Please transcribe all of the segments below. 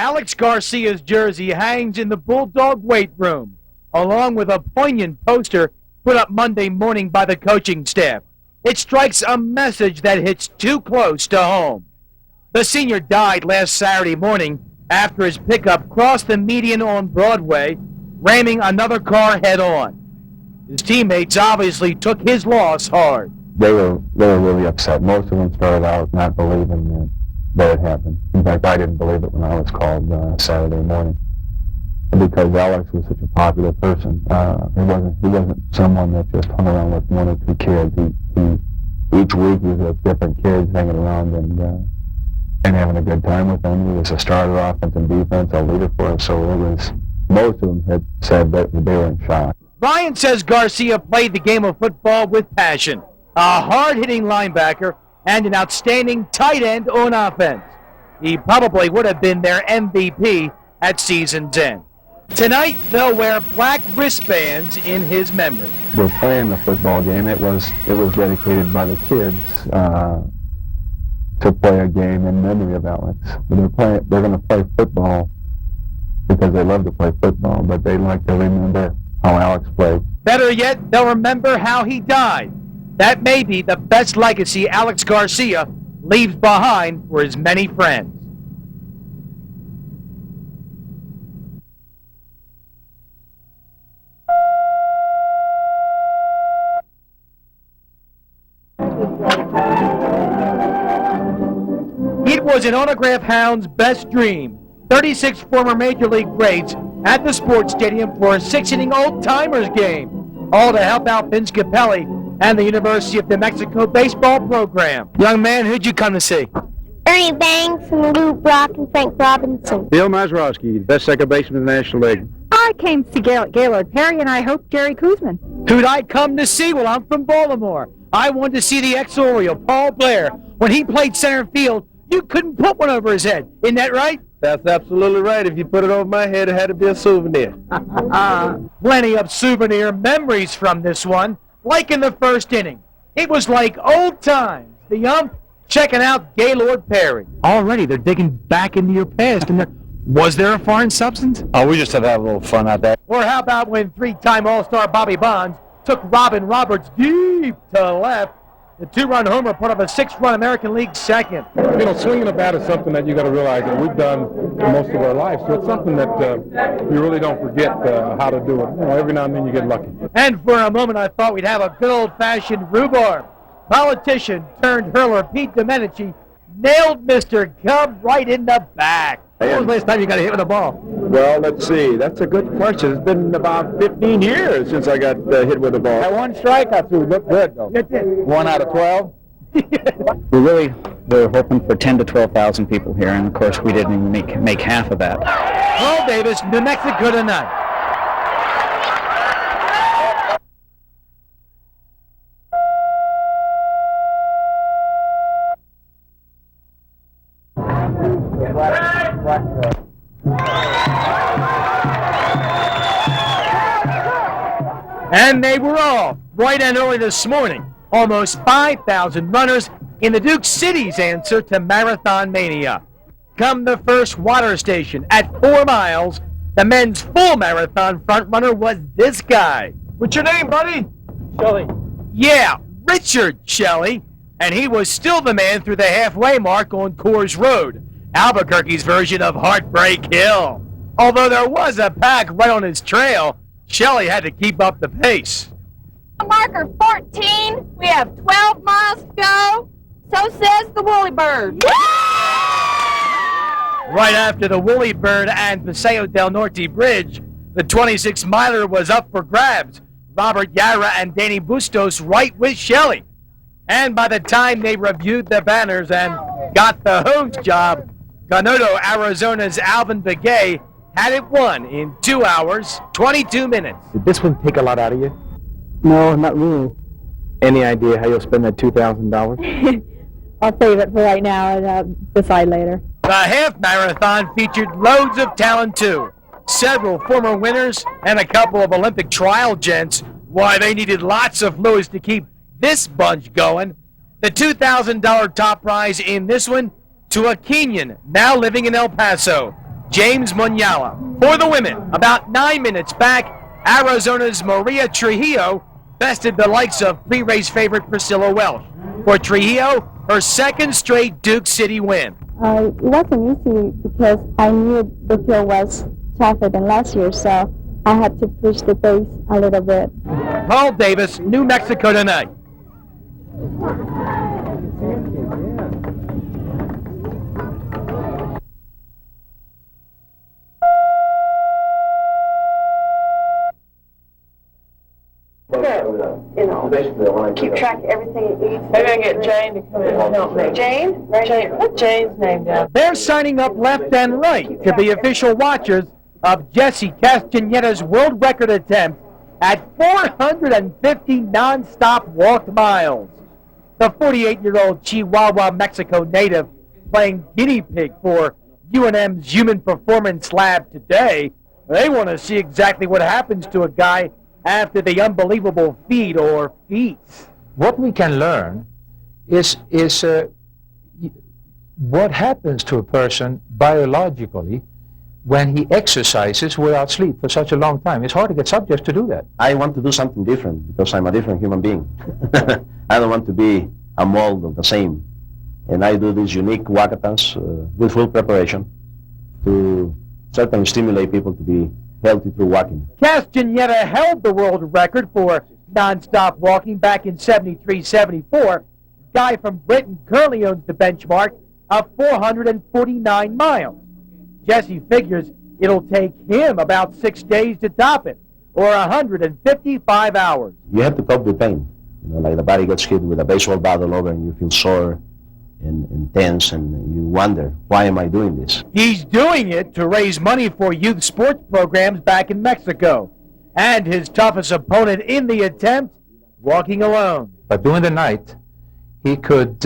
Alex Garcia's jersey hangs in the Bulldog weight room, along with a poignant poster put up Monday morning by the coaching staff. It strikes a message that hits too close to home. The senior died last Saturday morning after his pickup crossed the median on Broadway, ramming another car head-on. His teammates obviously took his loss hard. They were really upset. Most of them started out not believing that it happened. In fact, I didn't believe it when I was called Saturday morning, because Alex was such a popular person. He wasn't someone that just hung around with one or two kids. Each week he was with different kids hanging around and having a good time with them. He was a starter, offense and defense, a leader for us. So most of them had said that they were in shock. Ryan says Garcia played the game of football with passion, a hard-hitting linebacker, and an outstanding tight end on offense. He probably would have been their MVP at season's end. Tonight, they'll wear black wristbands in his memory. We're playing the football game. It was dedicated by the kids to play a game in memory of Alex. They're going to play football because they love to play football, but they like to remember how Alex played. Better yet, they'll remember how he died. That may be the best legacy Alex Garcia leaves behind for his many friends. It was an autograph hound's best dream. 36 former Major League greats at the sports stadium for a 6-inning old-timers game, all to help out Vince Capelli and the University of New Mexico baseball program. Young man, who'd you come to see? Ernie Banks and Lou Brock and Frank Robinson. Bill Mazeroski, best second baseman in the National League. I came to see Gaylord Perry, and I hope Jerry Kuzman. Who'd I come to see? Well, I'm from Baltimore. I wanted to see the ex-Oriole, Paul Blair. When he played center field, you couldn't put one over his head. Isn't that right? That's absolutely right. If you put it over my head, it had to be a souvenir. Plenty of souvenir memories from this one, like in the first inning. It was like old times. The ump checking out Gaylord Perry. Already, they're digging back into your past. Was there a foreign substance? Oh, we just had to have a little fun out there. Or how about when three-time All-Star Bobby Bonds took Robin Roberts deep to left? The two-run homer put up a 6-run American League second. You know, swinging a bat is something that you got to realize that we've done most of our lives. So it's something that you really don't forget how to do it. You know, every now and then you get lucky. And for a moment, I thought we'd have a good old-fashioned rhubarb. Politician turned hurler Pete Domenici nailed Mr. Cub right in the back. When was the last time you got a hit with a ball? Well, let's see. That's a good question. It's been about 15 years since I got hit with a ball. That one strike I threw looked good, though. 1 out of 12? We're hoping for 10 to 12,000 people here, and of course we didn't even make half of that. Earl Davis, New Mexico tonight. And they were all bright and early this morning. Almost 5,000 runners in the Duke City's answer to Marathon Mania. Come the first water station at 4 miles, the men's full marathon front runner was this guy. What's your name, buddy? Shelley. Yeah, Richard Shelley. And he was still the man through the halfway mark on Coors Road, Albuquerque's version of Heartbreak Hill. Although there was a pack right on his trail, Shelley had to keep up the pace. Marker 14, we have 12 miles to go. So says the Woolly Bird. Right after the Woolly Bird and Paseo del Norte Bridge, the 26-miler was up for grabs. Robert Yara and Danny Bustos right with Shelley. And by the time they reviewed the banners and got the host job, Ganodo, Arizona's Alvin Begay had it won in 2 hours, 22 minutes. Did this one take a lot out of you? No, not really. Any idea how you'll spend that $2,000? I'll save it for right now and decide later. The half marathon featured loads of talent, too. Several former winners and a couple of Olympic trial gents. Why, they needed lots of fluids to keep this bunch going. The $2,000 top prize in this one to a Kenyan now living in El Paso. James Munyala. For the women, about 9 minutes back, Arizona's Maria Trujillo bested the likes of pre-race favorite Priscilla Welch. For Trujillo, her second straight Duke City win. It wasn't easy because I knew the field was tougher than last year, so I had to push the pace a little bit. Paul Davis, New Mexico Tonight. You know, keep track of everything it needs. Maybe I get Jane to come in and help me. Jane? Jane, put Jane's name down. They're signing up left and right to be official watchers of Jesse Castaneda's world record attempt at 450 non-stop walked miles. The 48-year-old Chihuahua, Mexico native playing guinea pig for UNM's Human Performance Lab today. They want to see exactly what happens to a guy after the unbelievable feat or feats. What we can learn is what happens to a person biologically when he exercises without sleep for such a long time. It's hard to get subjects to do that. I want to do something different because I'm a different human being. I don't want to be a mold of the same. And I do these unique walkathons with full preparation to certainly stimulate people to be healthy through walking. Castaneda held the world record for non-stop walking back in 73-74. Guy from Britain currently owns the benchmark of 449 miles. Jesse figures it'll take him about 6 days to top it, or 155 hours. You have to cope with pain. You know, like the body gets hit with a baseball bat all over and you feel sore and tense, and you wonder, why am I doing this? He's doing it to raise money for youth sports programs back in Mexico. And his toughest opponent in the attempt, walking alone. But during the night, he could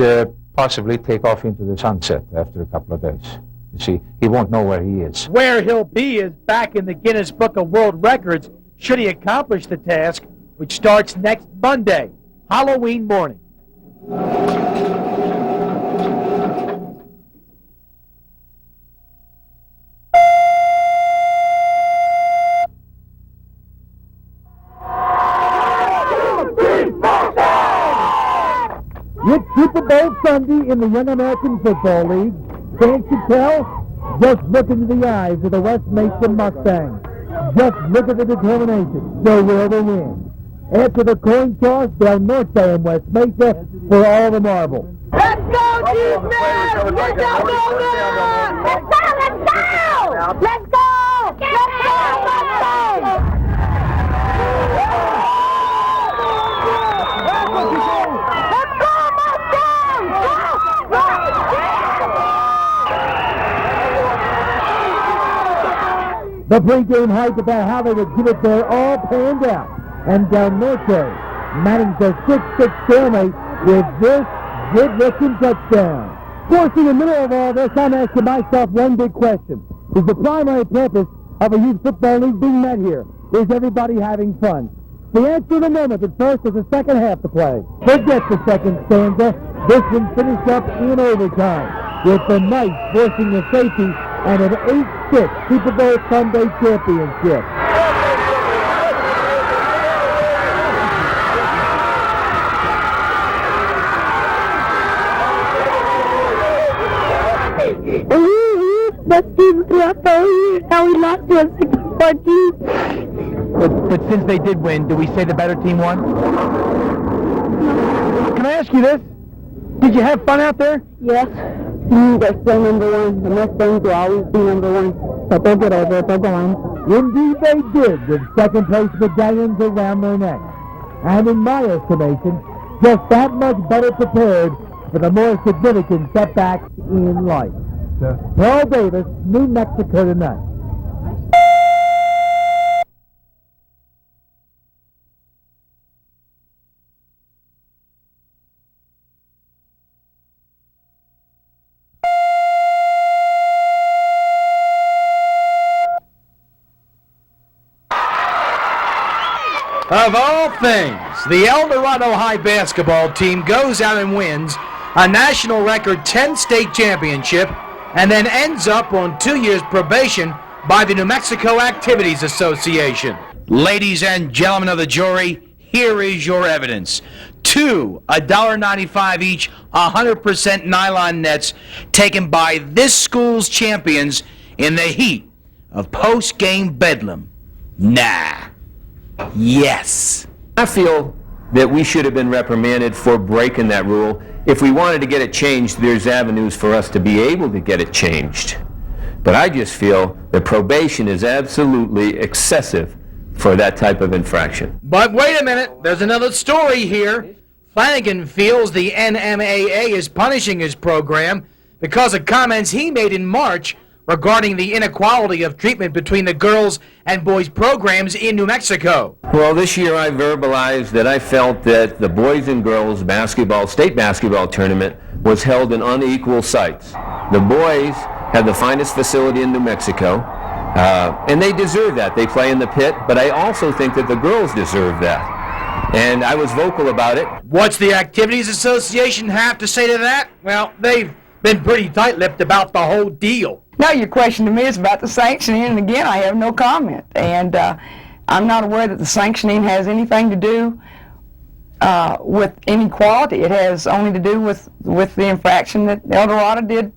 possibly take off into the sunset after a couple of days. You see, he won't know where he is. Where he'll be is back in the Guinness Book of World Records, should he accomplish the task, which starts next Monday, Halloween morning. It's Super Bowl Sunday in the Young American Football League. Can't you tell? Just look into the eyes of the West Mesa Mustangs. Just look at the determination. They will to win. After the coin toss, Del Norte and West Mesa for all the marbles. Let's go, defense! Let's go, Logan! Let's go! Let's go! Let's go! Let's go, Mustangs! The pregame hype about how they would give it their all panned out. And Del Norte managed a 6-6 stalemate with this good-looking touchdown. Of course, in the middle of all this, I'm asking myself one big question. Is the primary purpose of a youth football league being met here? Is everybody having fun? The answer in a moment, but first is the second half to play. Forget the second stanza. This one finished up in overtime, with the Knights forcing the safety and an 8-6 Super Bowl Sunday championship. That's been throughout the whole year. Now we lost to a 6-14. But since they did win, do we say the better team won? Can I ask you this? Did you have fun out there? Yes. They're still number one. The Mustangs will always be number one. But they'll get over it. They'll go on. Indeed they did, with second place medallions around their necks. And in my estimation, just that much better prepared for the more significant setbacks in life. Paul Davis, New Mexico Tonight. Of all things, the El Dorado High basketball team goes out and wins a national record 10 state championship and then ends up on 2 years probation by the New Mexico Activities Association. Ladies and gentlemen of the jury, here is your evidence. 2 $1.95 each, 100% nylon nets taken by this school's champions in the heat of post-game bedlam. Nah. Yes. I feel that we should have been reprimanded for breaking that rule. If we wanted to get it changed, there's avenues for us to be able to get it changed. But I just feel that probation is absolutely excessive for that type of infraction. But wait a minute, there's another story here. Flanagan feels the NMAA is punishing his program because of comments he made in March regarding the inequality of treatment between the girls and boys programs in New Mexico. Well, this year I verbalized that I felt that the boys and girls basketball, state basketball tournament was held in unequal sites. The boys have the finest facility in New Mexico, and they deserve that. They play in the pit, but I also think that the girls deserve that. And I was vocal about it. What's the Activities Association have to say to that? Well, they've been pretty tight-lipped about the whole deal. Now your question to me is about the sanctioning, and again, I have no comment. And I'm not aware that the sanctioning has anything to do with inequality. It has only to do with the infraction that El Dorado did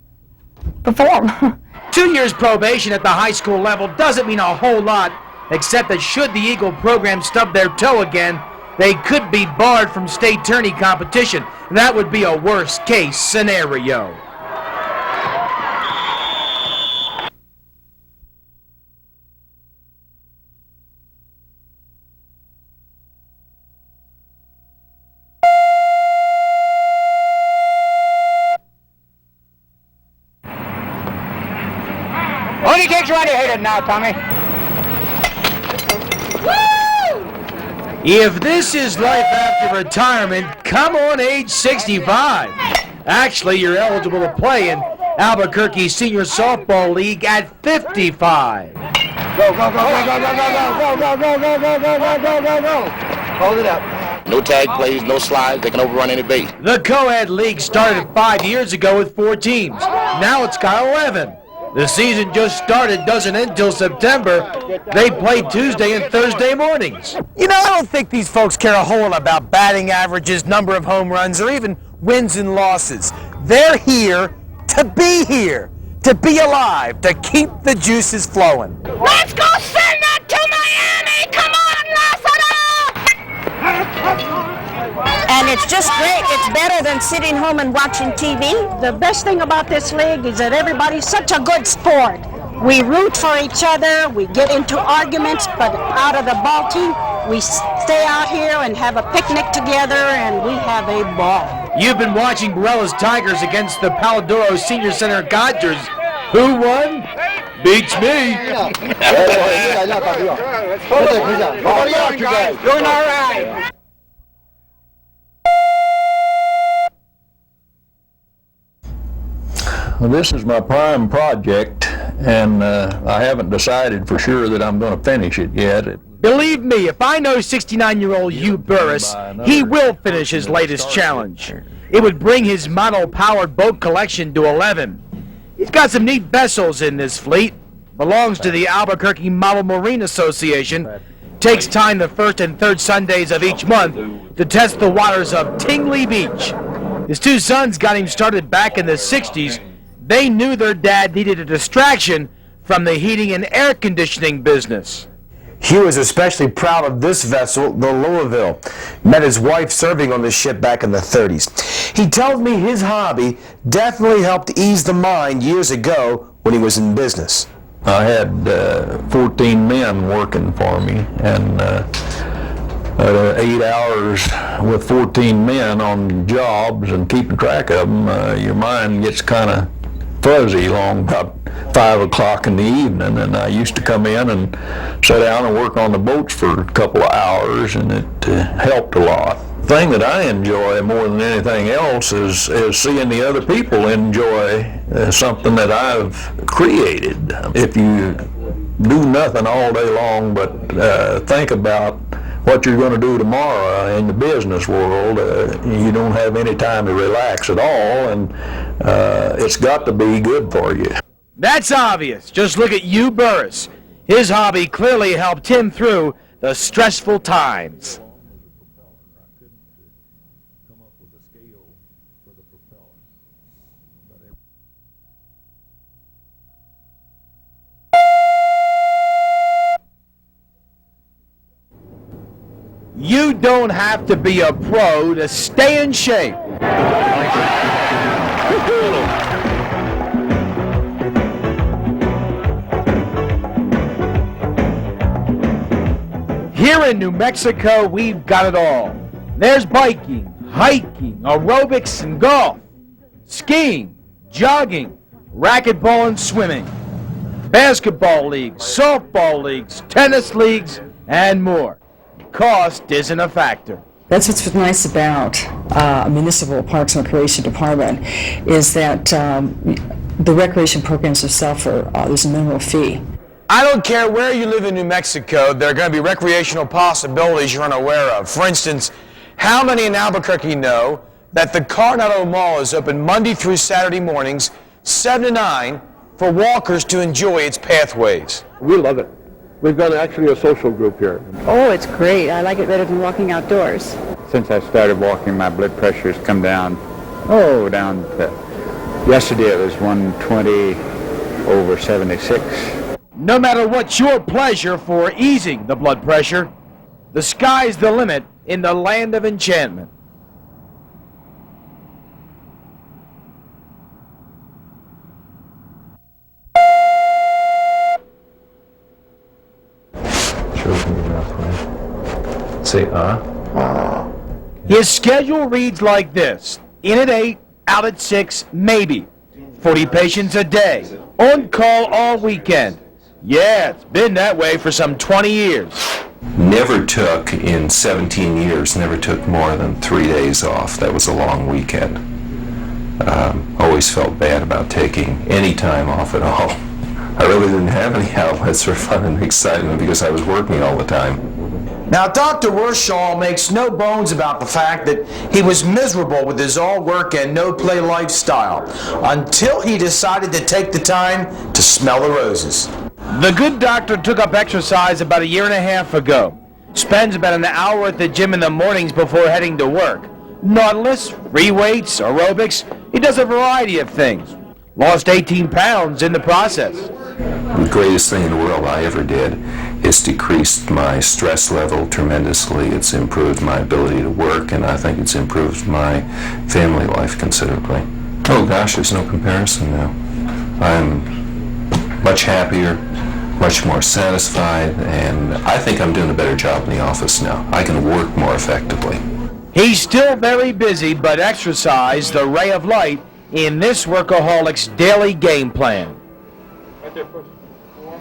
perform. 2 years probation at the high school level doesn't mean a whole lot, except that should the Eagle program stub their toe again, they could be barred from state tourney competition. That would be a worst-case scenario. Only takes right ahead now, Tommy. If this is life after retirement, come on age 65. Actually, you're eligible to play in Albuquerque Senior Softball League at 55. Go, go, go, go, go, go, go, go, go, go, go, go, go, go, go, go, go. Hold it up. No tag plays, no slides, they can overrun any base. The Co-Ed League started 5 years ago with 4 teams. Now it's got 11. The season just started, doesn't end until September. They play Tuesday and Thursday mornings. You know, I don't think these folks care a whole lot about batting averages, number of home runs, or even wins and losses. They're here, to be alive, to keep the juices flowing. Let's go send that to Miami! Come on, Lassiter! And it's just great. It's better than sitting home and watching TV. The best thing about this league is that everybody's such a good sport. We root for each other, we get into arguments, but out of the ball team, we stay out here and have a picnic together, and we have a ball. You've been watching Borellas Tigers against the Paladoro Senior Center Dodgers. Who won? Beats me. Doing all right. Well, this is my prime project, and I haven't decided for sure that I'm going to finish it yet. Believe me, if I know 69-year-old Hugh Burris, he will finish his latest challenge. It would bring his model-powered boat collection to 11. He's got some neat vessels in this fleet. Belongs to the Albuquerque Model Marine Association. Takes time the first and third Sundays of each month to test the waters of Tingley Beach. His 2 sons got him started back in the 60s. They knew their dad needed a distraction from the heating and air conditioning business. Hugh is especially proud of this vessel, the Louisville. Met his wife serving on this ship back in the 30s. He tells me his hobby definitely helped ease the mind years ago when he was in business. I had 14 men working for me, and 8 hours with 14 men on jobs and keeping track of them, your mind gets kind of fuzzy along about 5 o'clock in the evening, and I used to come in and sit down and work on the boats for a couple of hours, and it helped a lot. The thing that I enjoy more than anything else is seeing the other people enjoy something that I've created. If you do nothing all day long but think about what you're going to do tomorrow in the business world, you don't have any time to relax at all, and it's got to be good for you. That's obvious. Just look at Hugh Burris. His hobby clearly helped him through the stressful times. You don't have to be a pro to stay in shape. Here in New Mexico, we've got it all. There's biking, hiking, aerobics, and golf, skiing, jogging, racquetball and swimming, basketball leagues, softball leagues, tennis leagues, and more. Cost isn't a factor. That's what's nice about municipal parks and recreation department, is that the recreation programs themselves there's a minimal fee. I don't care where you live in New Mexico, there are going to be recreational possibilities you're unaware of. For instance, how many in Albuquerque know that the Coronado Mall is open Monday through Saturday mornings, 7 to 9, for walkers to enjoy its pathways? We love it. We've got actually a social group here. Oh, it's great. I like it better than walking outdoors. Since I started walking, my blood pressure has come down to, yesterday it was 120/76. No matter what's your pleasure for easing the blood pressure, the sky's the limit in the land of enchantment. Say, His schedule reads like this: in at 8, out at 6, maybe. 40 patients a day, on call all weekend. Yeah, it's been that way for some 20 years. Never took, in 17 years, never took more than 3 days off. That was a long weekend. Always felt bad about taking any time off at all. I really didn't have any outlets for fun and excitement because I was working all the time. Now, Dr. Wershaw makes no bones about the fact that he was miserable with his all-work and no-play lifestyle until he decided to take the time to smell the roses. The good doctor took up exercise about 1.5 years ago. Spends about an hour at the gym in the mornings before heading to work. Nautilus, free weights, aerobics. He does a variety of things. Lost 18 pounds in the process. The greatest thing in the world I ever did is decreased my stress level tremendously. It's improved my ability to work, and I think it's improved my family life considerably. Oh gosh, there's no comparison now. I'm much happier, much more satisfied, and I think I'm doing a better job in the office now. I can work more effectively. He's still very busy, but exercise, the ray of light, in this workaholic's daily game plan. Right there, push. 4.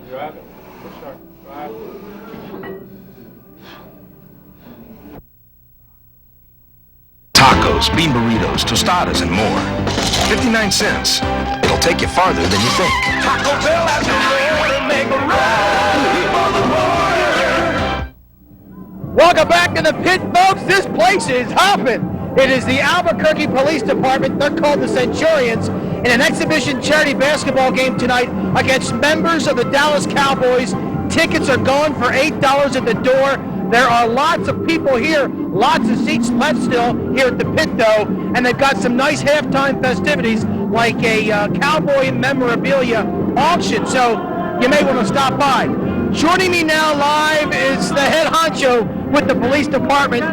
Drive it. Push hard. 5. Tacos, bean burritos, tostadas, and more. 59 cents. It'll take you farther than you think. Taco Bell has been there to make a run for the border. Welcome back to the pit, folks. This place is hopping. It is the Albuquerque Police Department. They're called the Centurions in an exhibition charity basketball game tonight against members of the Dallas Cowboys. Tickets are going for $8 at the door. There are lots of people here, lots of seats left still here at the pit, though, and they've got some nice halftime festivities like a cowboy memorabilia auction, so you may want to stop by. Joining me now live is the head honcho with the police department,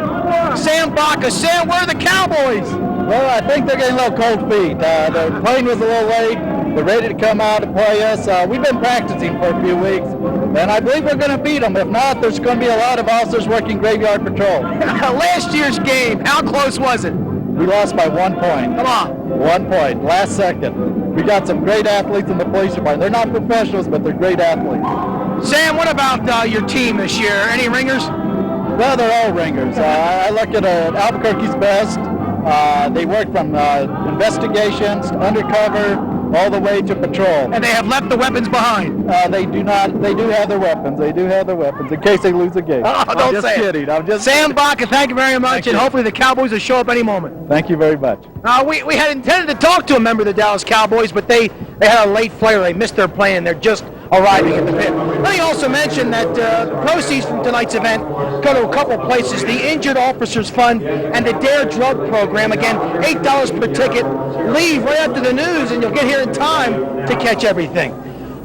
Sam Baca. Sam, where are the Cowboys? Well, I think they're getting a little cold feet. The plane was a little late. They're ready to come out and play us. We've been practicing for a few weeks, and I believe we're going to beat them. If not, there's going to be a lot of officers working graveyard patrol. Last year's game, how close was it? We lost by 1 point. Come on. 1 point, last second. We got some great athletes in the police department. They're not professionals, but they're great athletes. Sam, what about your team this year? Any ringers? Well, they're all ringers. I look at Albuquerque's best. They work from investigations, undercover, all the way to patrol. And they have left the weapons behind. They do not. They do have their weapons. They do have their weapons in case they lose the game. Oh, I'm don't just say kidding. it. I'm just Sam kidding. Baca, thank you very much, Thank and you. hopefully the Cowboys will show up any moment. Thank you very much. We had intended to talk to a member of the Dallas Cowboys, but they had a late flare. They missed their plane, and they're just arriving at the pit. Let me also mention that the proceeds from tonight's event go to a couple places. The Injured Officers Fund and the DARE Drug Program. Again, $8 per ticket. Leave right after the news, and you'll get here in time to catch everything.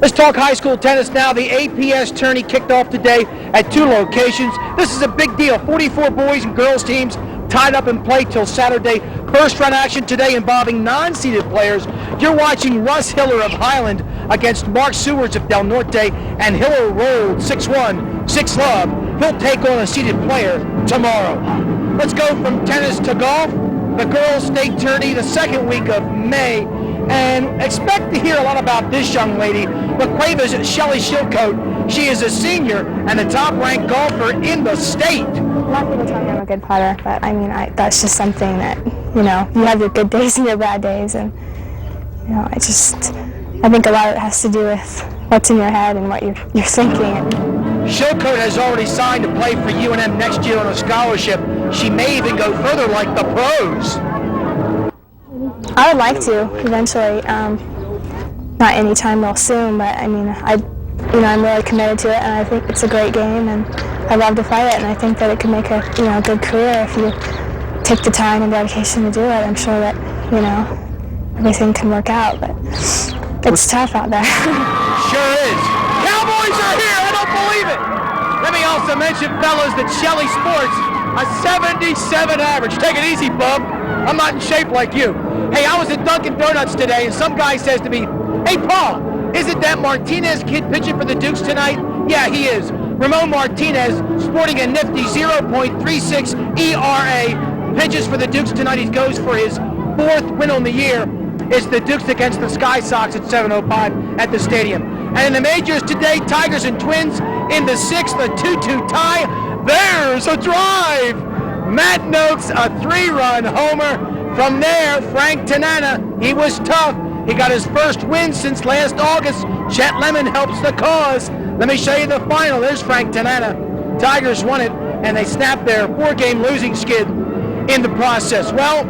Let's talk high school tennis now. The APS tourney kicked off today at 2 locations. This is a big deal. 44 boys and girls teams tied up in play till Saturday. First round action today involving non-seeded players. You're watching Russ Hiller of Highland against Mark Sewards of Del Norte, and Hiller rolled 6-1, 6-love. He'll take on a seeded player tomorrow. Let's go from tennis to golf. The girls' state tourney, the second week of May, and expect to hear a lot about this young lady, LaQuava's Shelly Shilcoat. She is a senior and the top-ranked golfer in the state. A lot of people tell me I'm a good putter, but I mean, that's just something that, you have your good days and your bad days, and, I think a lot of it has to do with what's in your head and what you're thinking. Shilcoat has already signed to play for UNM next year on a scholarship. She may even go further like the pros. I would like to eventually, not anytime real soon, but I mean, I'm really committed to it, and I think it's a great game, and I love to fight it, and I think that it could make a good career if you take the time and dedication to do it. I'm sure that everything can work out, but it's tough out there. Sure is. Cowboys are here. I don't believe it. Let me also mention, fellas, that Shelly sports a 77 average. Take it easy, bub. I'm not in shape like you. Hey, I was at Dunkin' Donuts today, and some guy says to me, "Hey, Paul, isn't that Martinez kid pitching for the Dukes tonight?" Yeah, he is. Ramon Martinez, sporting a nifty 0.36 ERA, pitches for the Dukes tonight. He goes for his 4th win on the year. It's the Dukes against the Sky Sox at 7:05 at the stadium. And in the majors today, Tigers and Twins in the 6th, a 2-2 tie. There's a drive. Matt Noakes, a 3-run homer. From there, Frank Tanana, he was tough. He got his first win since last August. Chet Lemon helps the cause. Let me show you the final. There's Frank Tanana. Tigers won it, and they snapped their 4-game losing skid in the process. Well,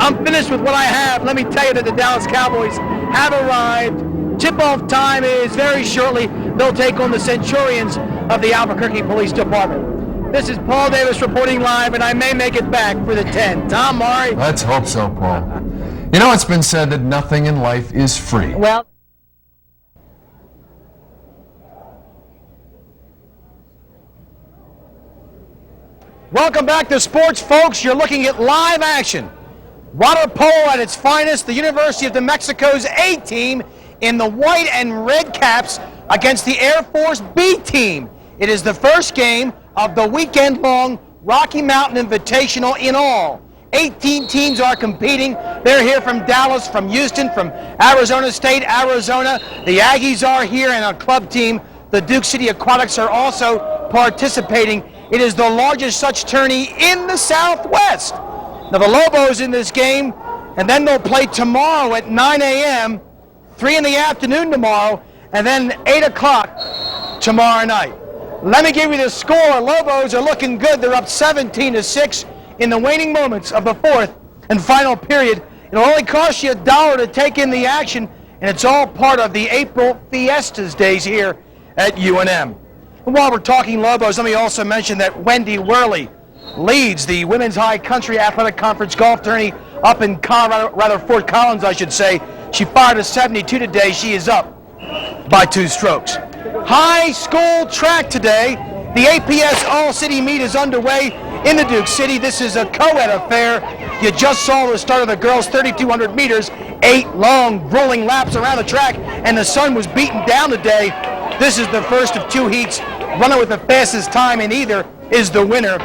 I'm finished with what I have. Let me tell you that the Dallas Cowboys have arrived. Tip-off time is very shortly. They'll take on the Centurions of the Albuquerque Police Department. This is Paul Davis reporting live, and I may make it back for the 10. Tom Maury. Let's hope so, Paul. It's been said that nothing in life is free. Well, Welcome back to sports, folks. You're looking at live action. Water polo at its finest. The University of New Mexico's A team in the white and red caps against the Air Force B team. It is the first game of the weekend-long Rocky Mountain Invitational in all. 18 teams are competing. They're here from Dallas, from Houston, from Arizona State, Arizona. The Aggies are here, and a club team, the Duke City Aquatics, are also participating. It is the largest such tourney in the Southwest. Now the Lobos in this game, and then they'll play tomorrow at 9 a.m., 3 in the afternoon tomorrow, and then 8 o'clock tomorrow night. Let me give you the score. Lobos are looking good. They're up 17-6 in the waning moments of the 4th and final period. It'll only cost you $1 to take in the action, and it's all part of the April Fiestas days here at UNM. And while we're talking Lobos, let me also mention that Wendy Worley leads the Women's High Country Athletic Conference golf tourney up in Fort Collins, I should say. She fired a 72 today. She is up by 2 strokes. High school track today. The APS All-City Meet is underway in the Duke City. This is a co-ed affair. You just saw the start of the girls' 3,200 meters, 8 long, grueling laps around the track, and the sun was beaten down today. This is the first of 2 heats. Runner with the fastest time in either is the winner.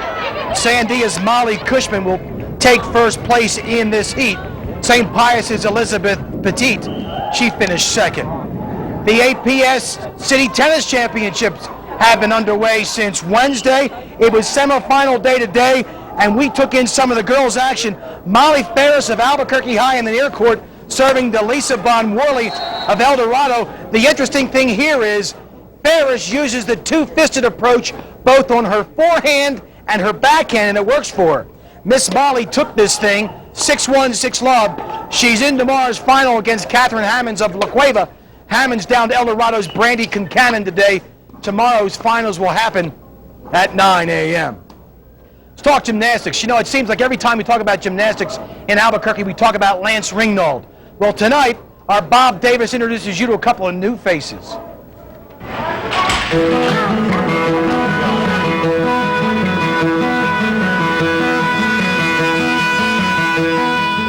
Sandia's Molly Cushman will take first place in this heat. St. Pius's Elizabeth Petit, she finished second. The APS City Tennis Championships have been underway since Wednesday. It was semifinal day today, and we took in some of the girls' action. Molly Ferris of Albuquerque High in the near court serving to Lisa Von Worley of El Dorado. The interesting thing here is Ferris uses the two-fisted approach both on her forehand and her backhand, and it works for her. Miss Molly took this thing, 6-1, 6-love. She's in tomorrow's final against Catherine Hammonds of La Cueva. Hammonds down to El Dorado's Brandy Concannon today. Tomorrow's finals will happen at 9 a.m. Let's talk gymnastics. You know, it seems like every time we talk about gymnastics in Albuquerque, we talk about Lance Ringnauld. Well, tonight, our Bob Davis introduces you to a couple of new faces.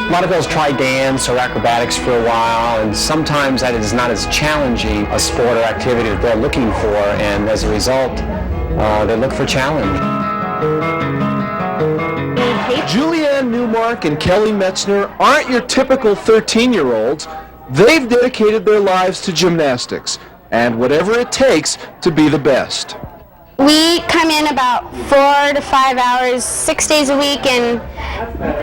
A lot of girls try dance or acrobatics for a while, and sometimes that is not as challenging a sport or activity that they're looking for, and as a result, they look for challenge. Julianne Newmark and Kelly Metzner aren't your typical 13-year-olds. They've dedicated their lives to gymnastics, and whatever it takes to be the best. We come in about 4 to 5 hours, 6 days a week, and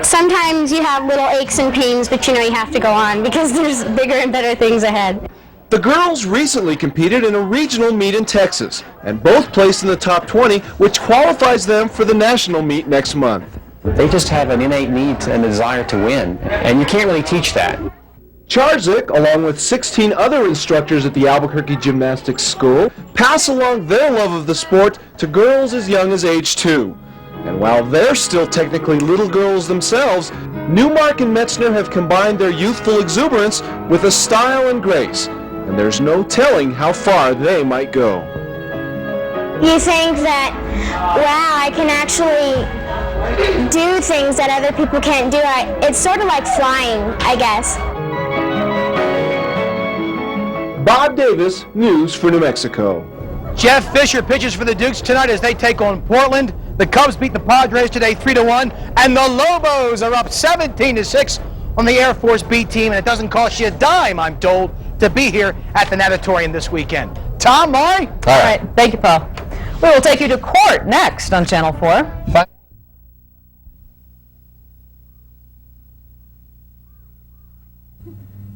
sometimes you have little aches and pains, but you know you have to go on because there's bigger and better things ahead. The girls recently competed in a regional meet in Texas, and both placed in the top 20, which qualifies them for the national meet next month. They just have an innate need and a desire to win, and you can't really teach that. Charzik, along with 16 other instructors at the Albuquerque Gymnastics School, pass along their love of the sport to girls as young as age 2. And while they're still technically little girls themselves, Newmark and Metzner have combined their youthful exuberance with a style and grace, and there's no telling how far they might go. You think that, wow, I can actually do things that other people can't do. It's sort of like flying, I guess. Bob Davis, News for New Mexico. Jeff Fisher pitches for the Dukes tonight as they take on Portland. The Cubs beat the Padres today 3-1, and the Lobos are up 17-6 on the Air Force B team, and it doesn't cost you a dime, I'm told, to be here at the Natatorium this weekend. Tom, Maury? All right, thank you, Paul. We will take you to court next on Channel 4.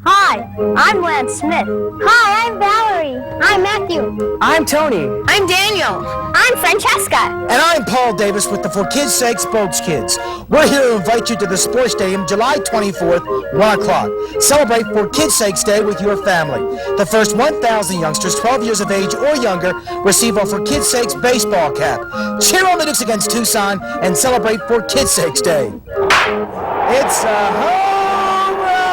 Hi, I'm Lance Smith. Hi, I'm Valerie. I'm Matthew. I'm Tony. I'm Daniel. I'm Francesca. And I'm Paul Davis with the For Kids Sake Spokes Kids. We're here to invite you to the Sports Stadium July 24th, 1 o'clock. Celebrate For Kids Sake's Day with your family. The first 1,000 youngsters 12 years of age or younger receive a For Kids Sake's baseball cap. Cheer on the Dukes against Tucson and celebrate For Kids Sake's Day. It's a home run!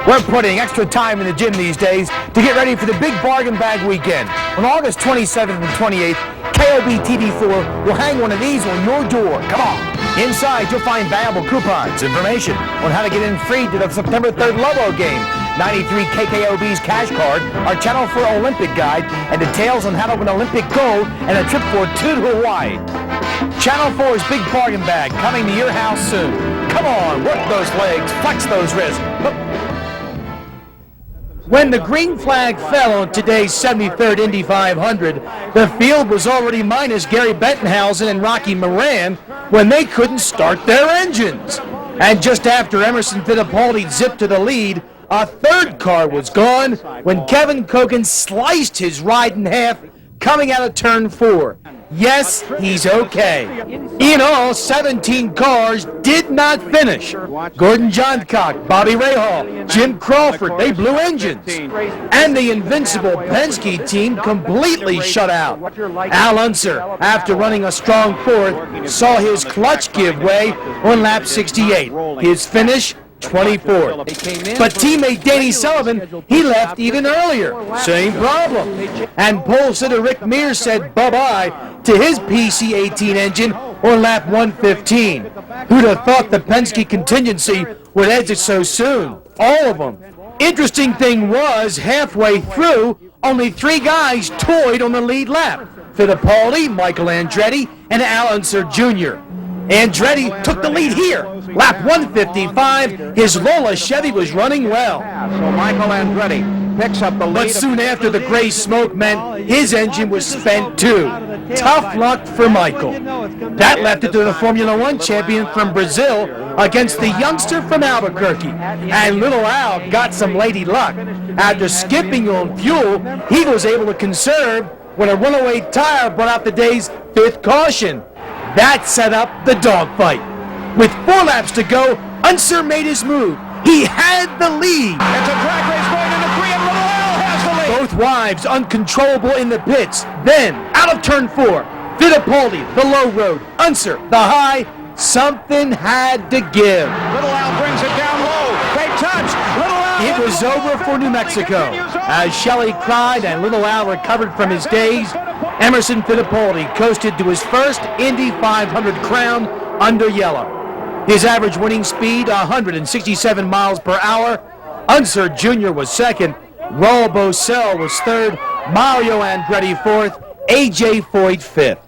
We're putting extra time in the gym these days to get ready for the big bargain bag weekend. On August 27th and 28th, KOB TV4 will hang one of these on your door. Come on. Inside, you'll find valuable coupons, information on how to get in free to the September 3rd Lobo game, 93 KKOB's cash card, our Channel 4 Olympic guide, and details on how to win Olympic gold and a trip for 2 to Hawaii. Channel 4's big bargain bag coming to your house soon. Come on, work those legs, flex those wrists. When the green flag fell on today's 73rd Indy 500, the field was already minus Gary Bettenhausen and Rocky Moran when they couldn't start their engines. And just after Emerson Fittipaldi zipped to the lead, a third car was gone when Kevin Kogan sliced his ride in half coming out of turn 4. Yes, he's okay. In all, 17 cars did not finish. Gordon Johncock, Bobby Rahal, Jim Crawford, they blew engines. And the invincible Penske team completely shut out. Al Unser, after running a strong fourth, saw his clutch give way on lap 68. His finish, 24th. But teammate Danny Sullivan, he left even earlier. Same problem. And pole sitter Rick Mears said bye-bye to his PC-18 engine on lap 115. Who'd have thought the Penske contingency would exit so soon? All of them. Interesting thing was, halfway through, only 3 guys toyed on the lead lap. Fittipaldi, Michael Andretti, and Al Unser Jr. Andretti took the lead here. Lap 155, his Lola Chevy was running well. So Michael Andretti picks up the lead. But soon after, the gray smoke meant his engine was spent too. Tough luck for Michael. That left it to the Formula One champion from Brazil against the youngster from Albuquerque. And Little Al got some lady luck. After skipping on fuel, he was able to conserve when a runaway tire brought out the day's 5th caution. That set up the dogfight. With 4 laps to go, Unser made his move. He had the lead. It's a drag race going into 3, and Little Al has the lead. Both wives uncontrollable in the pits. Then, out of turn 4, Fittipaldi, the low road, Unser, the high. Something had to give. Little Al brings it down low. They touch. Little Al. It was over for New Mexico. As Shelley cried and Little Al recovered from his daze, Emerson Fittipaldi coasted to his first Indy 500 crown under yellow. His average winning speed, 167 miles per hour. Unser Jr. was second. Raul Boesel was third. Mario Andretti fourth. A.J. Foyt fifth.